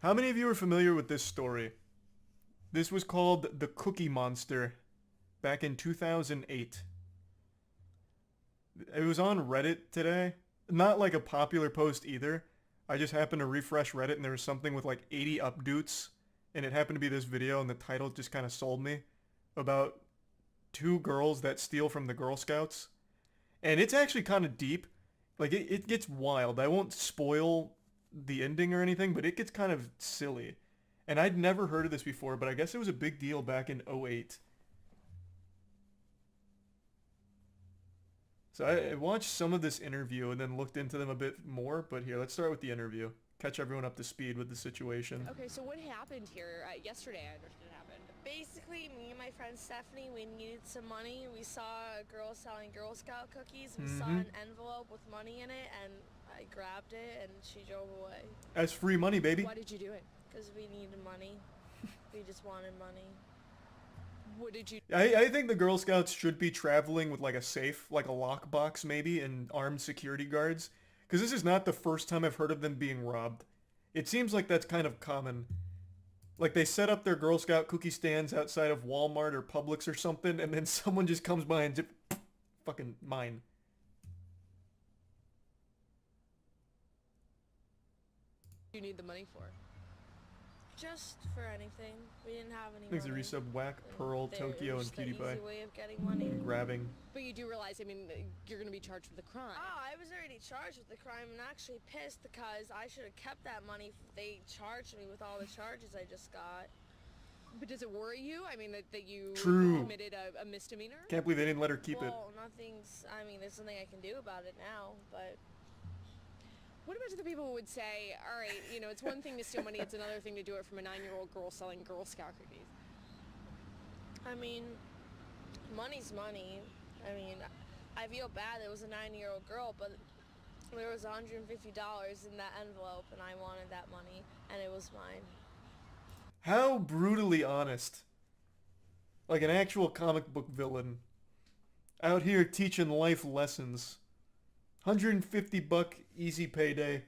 How many of you are familiar with this story? This was called the Cookie Monster back in 2008. It was on Reddit today. Not like a popular post either. I just happened to refresh Reddit and there was something with like 80 updates, and it happened to be this video, and the title just kind of sold me, about two girls that steal from the Girl Scouts. And it's actually kind of deep. Like, it gets wild. I won't spoil the ending or anything, but it gets kind of silly. And I'd never heard of this before, but I guess it was a big deal back in '08. So I watched some of this interview and then looked into them a bit more, but here, let's start with the interview. Catch everyone up to speed with the situation. Okay, so what happened here yesterday? I understand happened. Basically, me and my friend Stephanie, we needed some money. We saw a girl selling Girl Scout cookies. We saw an envelope with money in it, and I grabbed it, and she drove away. That's free money, baby. Why did you do it? Because we needed money. We just wanted money. What did you... I think the Girl Scouts should be traveling with like a safe, like a lockbox maybe, and armed security guards. Because this is not the first time I've heard of them being robbed. It seems like that's kind of common. Like, they set up their Girl Scout cookie stands outside of Walmart or Publix or something, and then someone just comes by and just... fucking mine. You need the money for? Just for anything. We didn't have any Thanks to money. resub Whack, Pearl, Tokyo, and Just the easy PewDiePie. way of getting money. Grabbing. But you do realize, I mean, you're going to be charged with a crime. Oh, I was already charged with the crime and actually pissed because I should have kept that money. They charged me with all the charges I just got. But does it worry you? I mean, that you True. committed a misdemeanor? Can't believe they didn't let her keep it. Well, nothing's... I mean, there's nothing I can do about it now, but... What about the people who would say, all right, you know, it's one thing to steal money, it's another thing to do it from a 9-year-old girl selling Girl Scout cookies? I mean, money's money. I mean, I feel bad it was a 9-year-old girl, but there was $150 in that envelope, and I wanted that money, and it was mine. How brutally honest. Like an actual comic book villain. Out here teaching life lessons. $150 easy payday.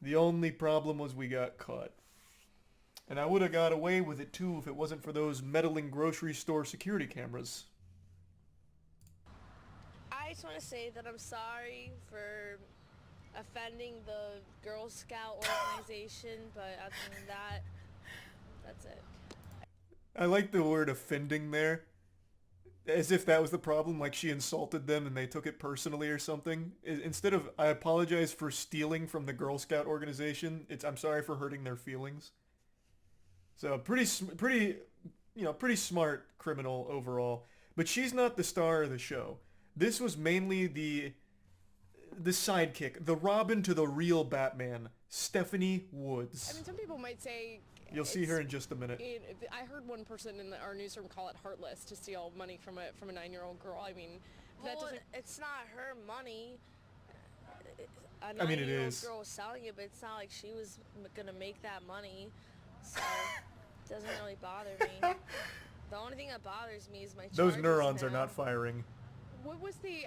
The only problem was we got caught. And I would have got away with it too if it wasn't for those meddling grocery store security cameras. I just want to say that I'm sorry for offending the Girl Scout organization, but other than that, that's it. I like the word offending there. As if that was the problem, like she insulted them and they took it personally or something. Instead of, I apologize for stealing from the Girl Scout organization, it's, I'm sorry for hurting their feelings. So pretty smart criminal overall. But she's not the star of the show. This was mainly the sidekick, the Robin to the real Batman, Stephanie Woods. I mean, some people might say... You'll see her in just a minute. I heard one person in our newsroom call it heartless to steal money from a 9-year-old girl. I mean, that Well, doesn't... it's not her money. A I mean, it 9-year-old is. girl was selling it, but it's not like she was gonna make that money. So it doesn't really bother me. The only thing that bothers me is my Those charges neurons are now. not firing. What was the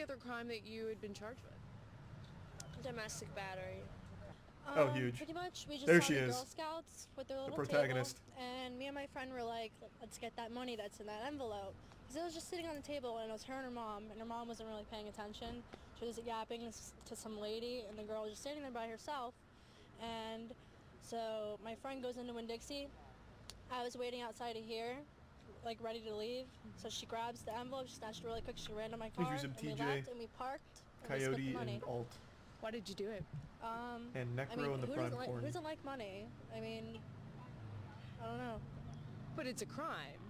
other crime that you had been charged with? Domestic battery. Oh, huge. Pretty much, we just There saw she the is. Girl Scouts with their little protagonist. table, and me and my friend were like, let's get that money that's in that envelope. Because it was just sitting on the table, and it was her and her mom wasn't really paying attention. She was yapping to some lady, and the girl was just standing there by herself. And so my friend goes into Winn-Dixie. I was waiting outside of here, like ready to leave. So she grabs the envelope, she snatched it really quick, she ran to my car, Thanks for and some we TJ, left, and we parked, and we split the Coyote, money. and Alt. Why did you do it? And Necro I mean, in the who prime doesn't like, corn. who doesn't like money? I mean, I don't know. But it's a crime.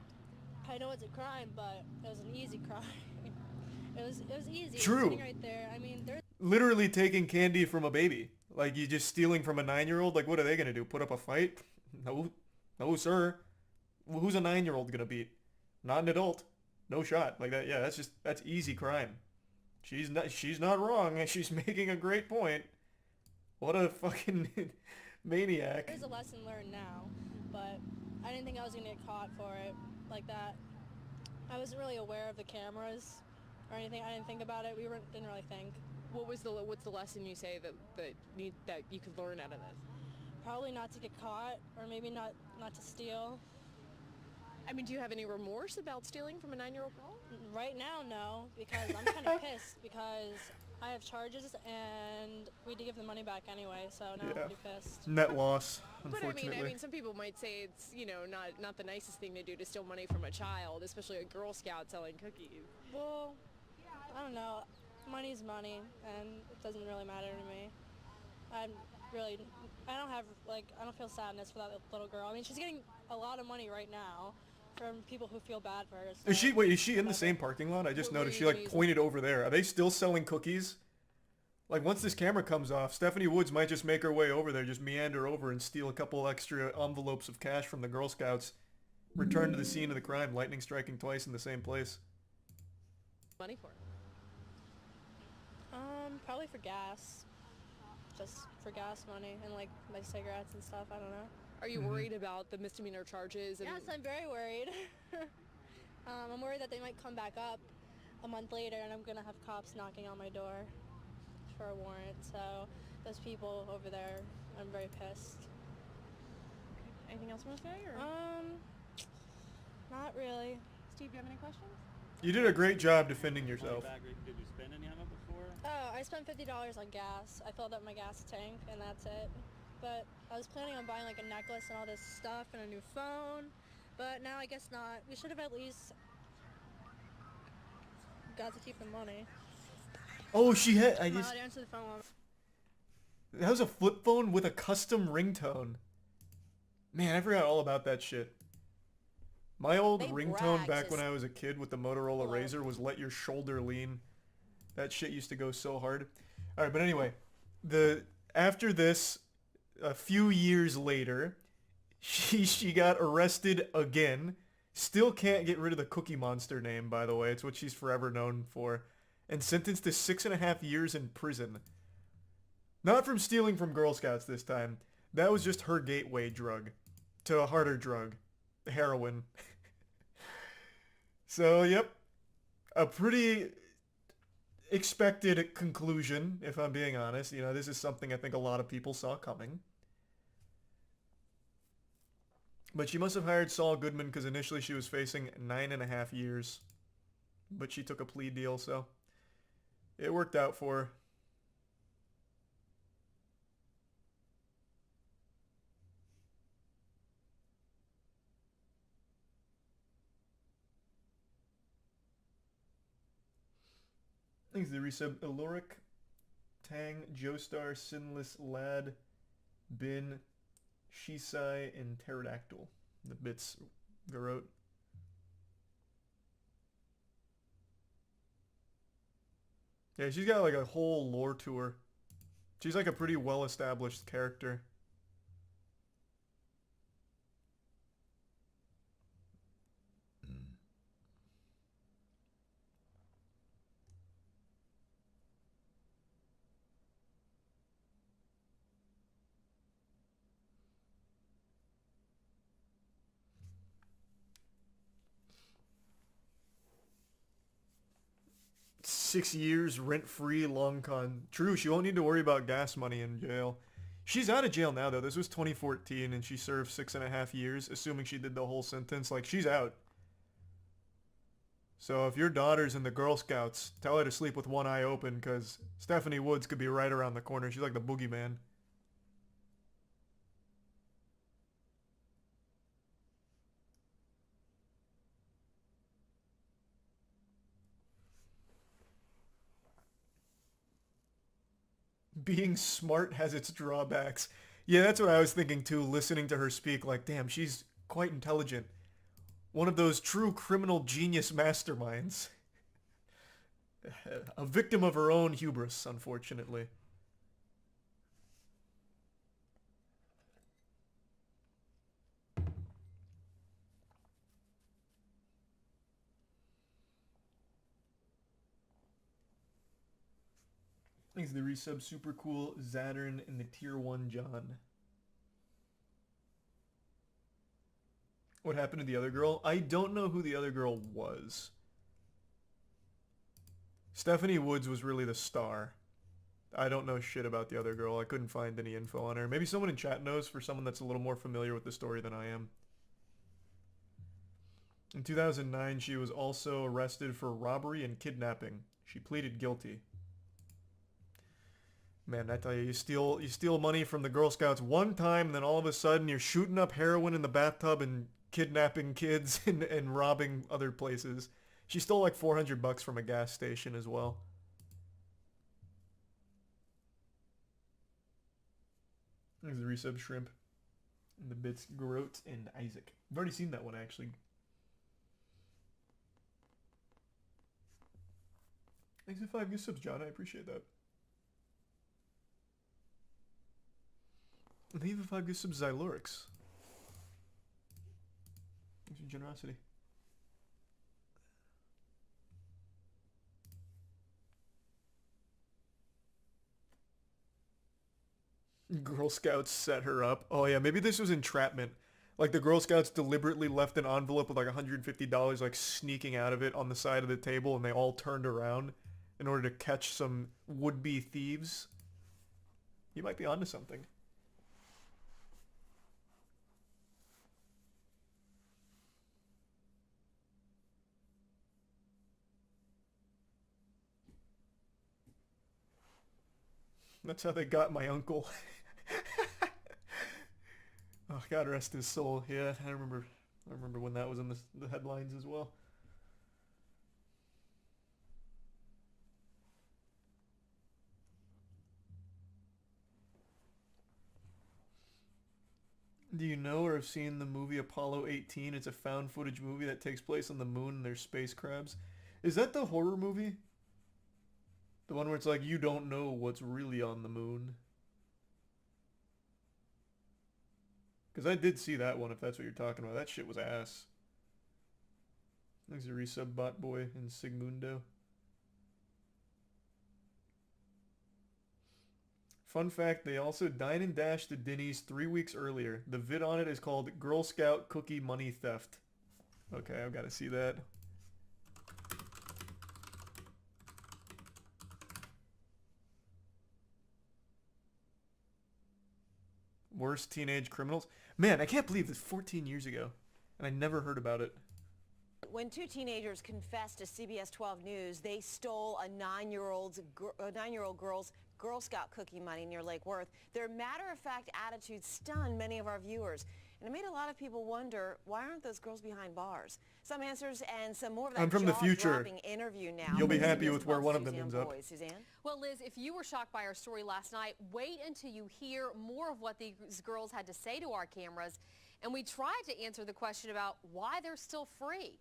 I know it's a crime, but it was an easy crime. it was easy. True. It was sitting right there. I mean, there's Literally taking candy from a baby. Like, you just stealing from a 9-year-old? Like, what are they gonna do? Put up a fight? No. No, sir. Who's a 9-year-old gonna beat? Not an adult. No shot. Like that, yeah, that's easy crime. She's not wrong. She's making a great point. What a fucking maniac. a lesson learned now, but I didn't think I was gonna get caught for it like that. I wasn't really aware of the cameras or anything. I didn't think about it. Didn't really think. What's the lesson you say that you could learn out of this? Probably not to get caught, or maybe not to steal. I mean, do you have any remorse about stealing from a 9-year-old girl? Right now, no, because I'm kind of pissed because I have charges and we had to give the money back anyway, so now I'm pretty pissed. Net loss, But unfortunately. I mean, some people might say it's, you know, not the nicest thing to do to steal money from a child, especially a Girl Scout selling cookies. Well, I don't know. Money's money, and it doesn't really matter to me. I don't feel sadness for that little girl. I mean, she's getting a lot of money right now from people who feel bad for her. So Is she in the same parking lot? I just noticed she like pointed over there. Are they still selling cookies? Like once this camera comes off, Stephanie Woods might just make her way over there, just meander over and steal a couple extra envelopes of cash from the Girl Scouts. Return to the scene of the crime, lightning striking twice in the same place. Money for it. Probably for gas. Just for gas money and like my cigarettes and stuff. I don't know. Are you worried about the misdemeanor charges? And Yes, I'm very worried. I'm worried that they might come back up a month later and I'm gonna have cops knocking on my door for a warrant. So those people over there, I'm very pissed. Anything else you want to say? Or? Not really. Steve, do you have any questions? You did a great job defending yourself. Did you spend any on it before? Oh, I spent $50 on gas. I filled up my gas tank and that's it. But I was planning on buying like a necklace and all this stuff and a new phone. But now I guess not. We should have at least got to keep the money. Oh, she had. I'd answer the phone. That was a flip phone with a custom ringtone. Man, I forgot all about that shit. My old They ringtone bragged back to when I was a kid with the Motorola Razr was "Let Your Shoulder Lean." That shit used to go so hard. All right, but anyway, after this, a few years later, she got arrested again. Still can't get rid of the Cookie Monster name, by the way. It's what she's forever known for. And sentenced to 6.5 years in prison. Not from stealing from Girl Scouts this time. That was just her gateway drug to a harder drug, heroin. So, yep, a pretty expected conclusion, if I'm being honest. You know, this is something I think a lot of people saw coming. But she must have hired Saul Goodman because initially she was facing 9.5 years. But she took a plea deal, so it worked out for her. Thanks to the resub. Aloric, Tang, Joestar, Sinless, Lad, Bin, Shisai, and Pterodactyl. The bits Garot. Yeah, she's got like a whole lore tour. She's like a pretty well-established character. Six years rent-free long con. True, she won't need to worry about gas money in jail. She's out of jail now though. This was 2014 and she served 6.5 years, assuming she did the whole sentence. Like, she's out. So if your daughter's in the Girl Scouts, tell her to sleep with one eye open because Stephanie Woods could be right around the corner. She's like the boogeyman. Being smart has its drawbacks. Yeah, that's what I was thinking too, listening to her speak. Like, damn, she's quite intelligent. One of those true criminal genius masterminds. A victim of her own hubris, unfortunately. Thanks to the resub. Super cool Zattern and the tier 1 John. What happened to the other girl? I don't know who the other girl was. Stephanie Woods was really the star. I don't know shit about the other girl. I couldn't find any info on her. Maybe someone in chat knows, for someone that's a little more familiar with the story than I am. In 2009, she was also arrested for robbery and kidnapping. She pleaded guilty. Man, I tell you, you steal money from the Girl Scouts one time, and then all of a sudden you're shooting up heroin in the bathtub and kidnapping kids and robbing other places. She stole like $400 from a gas station as well. There's the resub shrimp. And the bits Groat and Isaac. I've already seen that one actually. Thanks for 5 gift subs, John. I appreciate that. And even 5 gift subs, Xylorix. Thanks for generosity. Girl Scouts set her up. Oh yeah, maybe this was entrapment. Like the Girl Scouts deliberately left an envelope with like $150 like sneaking out of it on the side of the table, and they all turned around in order to catch some would-be thieves. You might be onto something. That's how they got my uncle. Oh, God rest his soul. Yeah, I remember when that was in the headlines as well. Do you know or have seen the movie Apollo 18? It's a found footage movie that takes place on the moon and there's space crabs. Is that the horror movie? The one where it's like, you don't know what's really on the moon? Because I did see that one, if that's what you're talking about. That shit was ass. Thanks to resub bot boy and Sigmundo. Fun fact, they also dine and dash the Dinnies 3 weeks earlier. The vid on it is called Girl Scout Cookie Money Theft. Okay, I've got to see that. Worst teenage criminals? Man, I can't believe this 14 years ago, and I never heard about it. When 2 teenagers confessed to CBS 12 News, they stole a 9-year-old girl's Girl Scout cookie money near Lake Worth. Their matter-of-fact attitude stunned many of our viewers, and it made a lot of people wonder, why aren't those girls behind bars? Some answers and some more of that I'm from the future. Interview now. You'll be happy with where one of them ends up. Suzanne? Well, Liz, if you were shocked by our story last night, wait until you hear more of what these girls had to say to our cameras. And we tried to answer the question about why they're still free.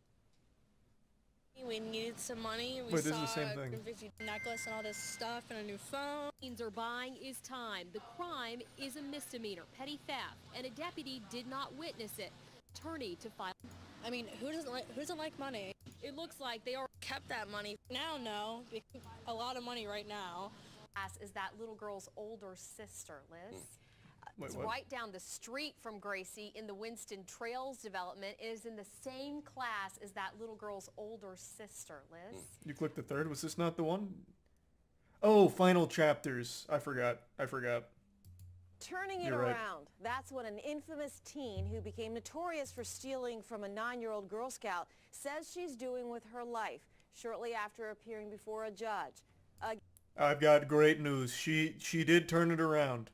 We needed some money. We Wait, this is saw the same a thing. Necklace and all this stuff and a new phone. Teens are buying is time. The crime is a misdemeanor, petty theft, and a deputy did not witness it. Attorney to file. I mean, who doesn't like money? It looks like they are Kept that money. Now, no, because a lot of money right now. is that little girl's older sister, Liz. Wait, It's what? right down the street from Gracie in the Winston Trails development. It is in the same class as that little girl's older sister, Liz. You clicked the third? Was this not the one? Oh, final chapters. I forgot. Turning it You're right. around. That's what an infamous teen who became notorious for stealing from a 9-year-old Girl Scout says she's doing with her life shortly after appearing before a judge. I've got great news. She did turn it around.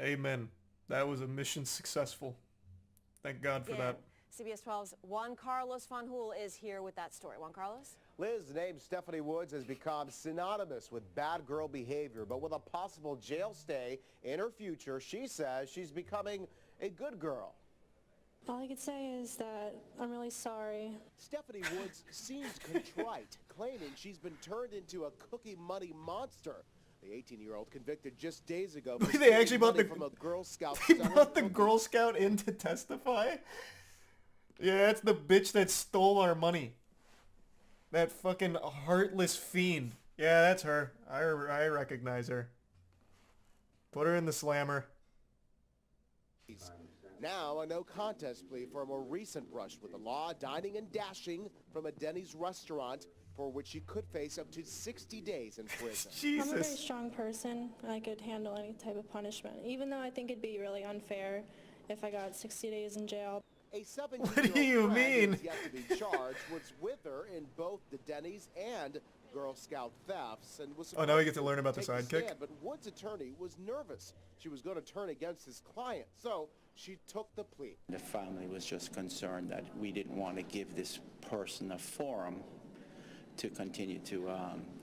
Amen. That was a mission successful. Thank God for that. CBS 12's Juan Carlos Fanjul is here with that story. Juan Carlos? Liz, the name Stephanie Woods has become synonymous with bad girl behavior, but with a possible jail stay in her future, she says she's becoming a good girl. All I could say is that I'm really sorry. Stephanie Woods seems contrite, claiming she's been turned into a cookie money monster. The 18-year-old convicted just days ago for They actually stealing brought money the from a Girl Scout. They selling brought the cookies. Girl Scout in to testify? Yeah, that's the bitch that stole our money. That fucking heartless fiend. Yeah, that's her. I recognize her. Put her in the slammer. Now a no contest plea for a more recent brush with the law, dining and dashing from a Denny's restaurant for which she could face up to 60 days in prison. I'm a very Jesus. strong person. I could handle any type of punishment, even though I think it'd be really unfair if I got 60 days in jail. A 17-year-old What do you friend mean? who's yet to be charged was with her in both the Denny's and Girl Scout thefts and was Oh, now we get to learn about the take sidekick? stand, but Wood's attorney was nervous. She was going to turn against his client, so she took the plea. The family was just concerned that we didn't want to give this person a forum to continue to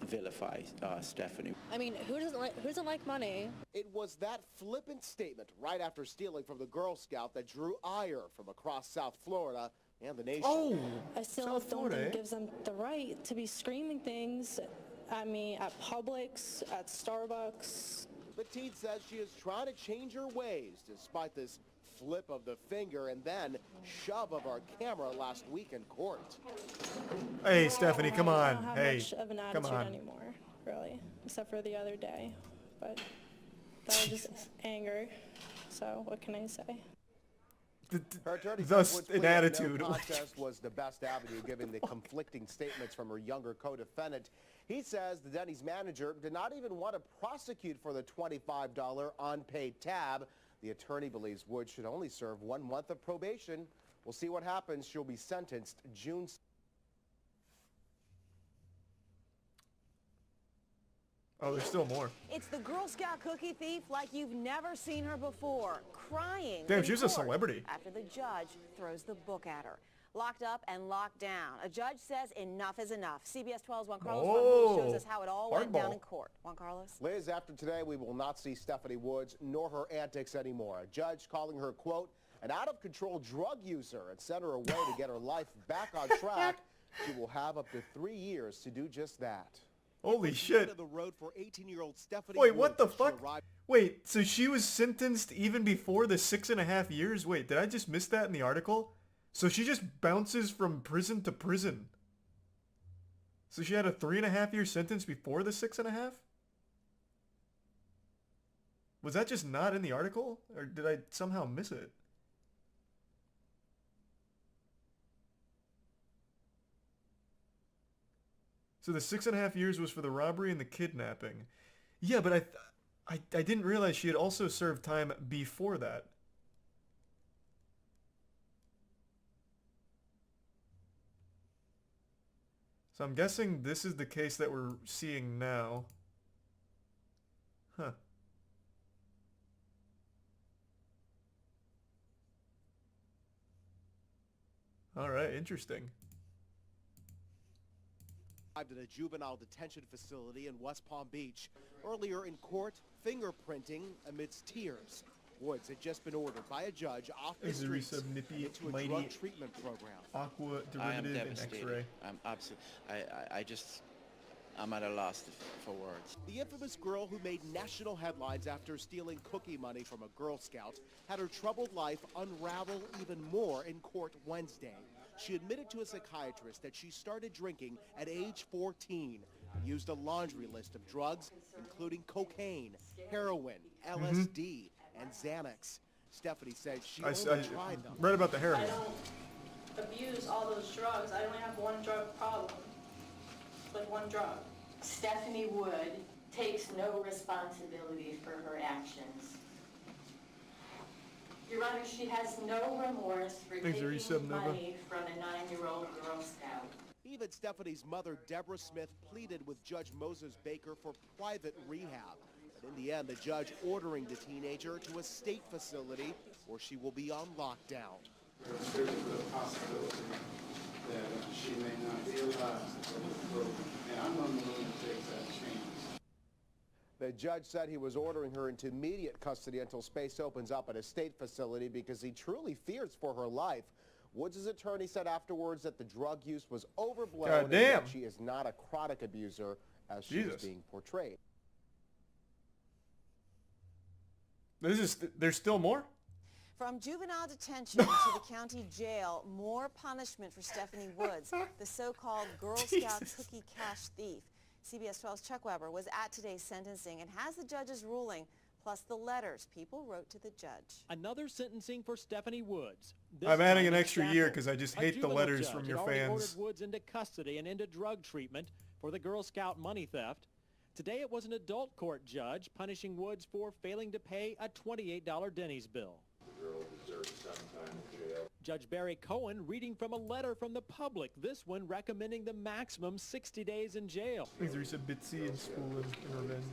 vilify Stephanie. I mean, who doesn't like money? It was that flippant statement right after stealing from the Girl Scout that drew ire from across South Florida and the nation. Oh, I still South don't Florida, think eh? it gives them the right to be screaming things at me at Publix, at Starbucks. The teen says she is trying to change her ways despite this flip of the finger and then shove of our camera last week in court. Hey, Stephanie, come I on. don't have Hey, much of an come attitude on. anymore, really, except for the other day. But that was just anger. So what can I say? Her attorney Thus, says Wood's an plea of attitude. no contest was the best avenue given the conflicting statements from her younger co-defendant. He says the Denny's manager did not even want to prosecute for the $25 unpaid tab. The attorney believes Wood should only serve 1 month of probation. We'll see what happens. She'll be sentenced June. Oh, there's still more. It's the Girl Scout cookie thief like you've never seen her before, crying Damn, in she was a court celebrity. after the judge throws the book at her. Locked up and locked down. A judge says enough is enough. CBS 12's Juan Carlos shows us how it all went down in court. Juan Carlos? Liz, after today, we will not see Stephanie Woods nor her antics anymore. A judge calling her, quote, an out-of-control drug user and sent her away to get her life back on track. She will have up to 3 years to do just that. Holy shit. The road for 18-year-old Stephanie Wait, what the Woods. She fuck? arrived- Wait, so she was sentenced even before the 6.5 years? Wait, did I just miss that in the article? So she just bounces from prison to prison. So she had a 3.5 year sentence before the 6.5? Was that just not in the article? Or did I somehow miss it? So the 6.5 years was for the robbery and the kidnapping. Yeah, but I didn't realize she had also served time before that. So I'm guessing this is the case that we're seeing now. Huh. Alright, interesting. At a juvenile detention facility in West Palm Beach. Earlier in court, fingerprinting amidst tears. Woods had just been ordered by a judge off the streets into a drug treatment program. Aqua I am derivative and devastated. X-ray. I'm absolutely. I'm at a loss for words. The infamous girl who made national headlines after stealing cookie money from a Girl Scout had her troubled life unravel even more in court Wednesday. She admitted to a psychiatrist that she started drinking at age 14 and used a laundry list of drugs, including cocaine, heroin, LSD, and Xanax. Stephanie said she only tried them. Read about the heroin. I don't abuse all those drugs. I only have one drug problem. Like one drug. Stephanie Wood takes no responsibility for her actions. Your Honor, she has no remorse for taking money from a 9-year-old Girl Scout. Even Stephanie's mother, Deborah Smith, pleaded with Judge Moses Baker for private rehab. But in the end, the judge ordering the teenager to a state facility where she will be on lockdown. There's a possibility that she may not be alive to go through, and I'm unwilling to take that chance. The judge said he was ordering her into immediate custody until space opens up at a state facility because he truly fears for her life. Woods' attorney said afterwards that the drug use was overblown and that she is not a chronic abuser as she is being portrayed. There's still more? From juvenile detention to the county jail, more punishment for Stephanie Woods, the so-called Girl Scout cookie cash thief. CBS 12's Chuck Weber was at today's sentencing and has the judge's ruling plus the letters people wrote to the judge. Another sentencing for Stephanie Woods. This I'm adding time an in extra Stafford. year because I just A hate the juvenile letters judge from had your already fans. ordered Woods into custody and into drug treatment for the Girl Scout money theft. Today it was an adult court judge punishing Woods for failing to pay a $28 Denny's bill. The girl deserves some time in jail. Judge Barry Cohen reading from a letter from the public, this one recommending the maximum 60 days in jail. Thanks, Teresa. Bitsy and Spool and Revenge.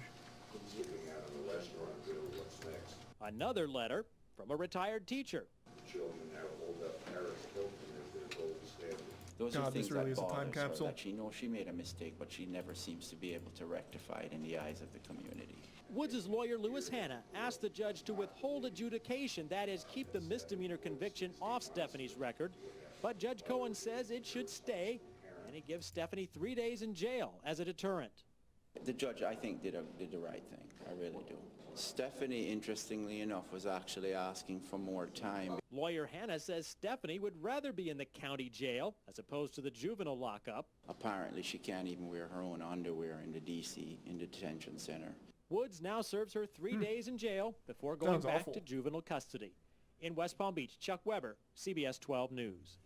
Looking out of the restaurant bill, what's next? Another letter from a retired teacher. Children now hold up Paris Hilton as their gold standard. Those God, are things this really is that a time bothers her, capsule. that she knows she made a mistake, but she never seems to be able to rectify it in the eyes of the community. Woods' lawyer, Lewis Hanna, asked the judge to withhold adjudication, that is, keep the misdemeanor conviction off Stephanie's record. But Judge Cohen says it should stay, and he gives Stephanie 3 days in jail as a deterrent. The judge, I think, did the right thing. I really do. Stephanie, interestingly enough, was actually asking for more time. Lawyer Hanna says Stephanie would rather be in the county jail as opposed to the juvenile lockup. Apparently, she can't even wear her own underwear in the detention center. Woods now serves her 3 days in jail before going Sounds back awful. to juvenile custody. In West Palm Beach, Chuck Weber, CBS 12 News.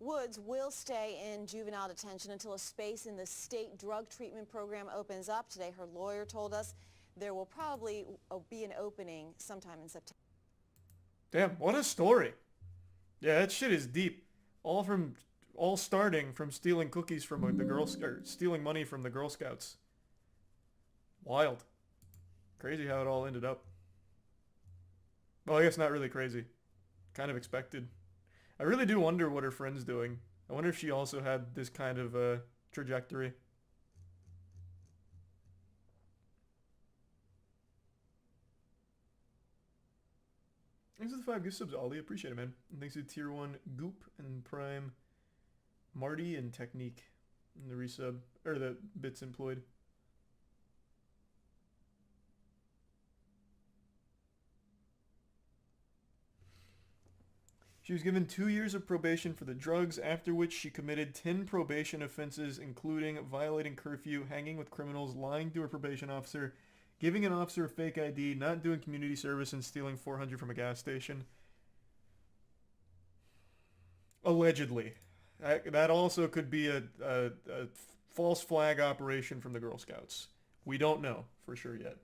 Woods will stay in juvenile detention until a space in the state drug treatment program opens up. Today, her lawyer told us there will probably be an opening sometime in September. Damn, what a story. Yeah, that shit is deep. All starting from stealing cookies from stealing money from the Girl Scouts. Wild. Crazy how it all ended up. Well, I guess not really crazy. Kind of expected. I really do wonder what her friend's doing. I wonder if she also had this kind of trajectory. Thanks for the 5 gift subs, Ollie. Appreciate it, man. And thanks to Tier 1 Goop and Prime Marty and Technique and the resub, or the bits employed. She was given 2 years of probation for the drugs, after which she committed 10 probation offenses, including violating curfew, hanging with criminals, lying to her probation officer, giving an officer a fake ID, not doing community service, and stealing $400 from a gas station. Allegedly. That also could be a false flag operation from the Girl Scouts. We don't know for sure yet.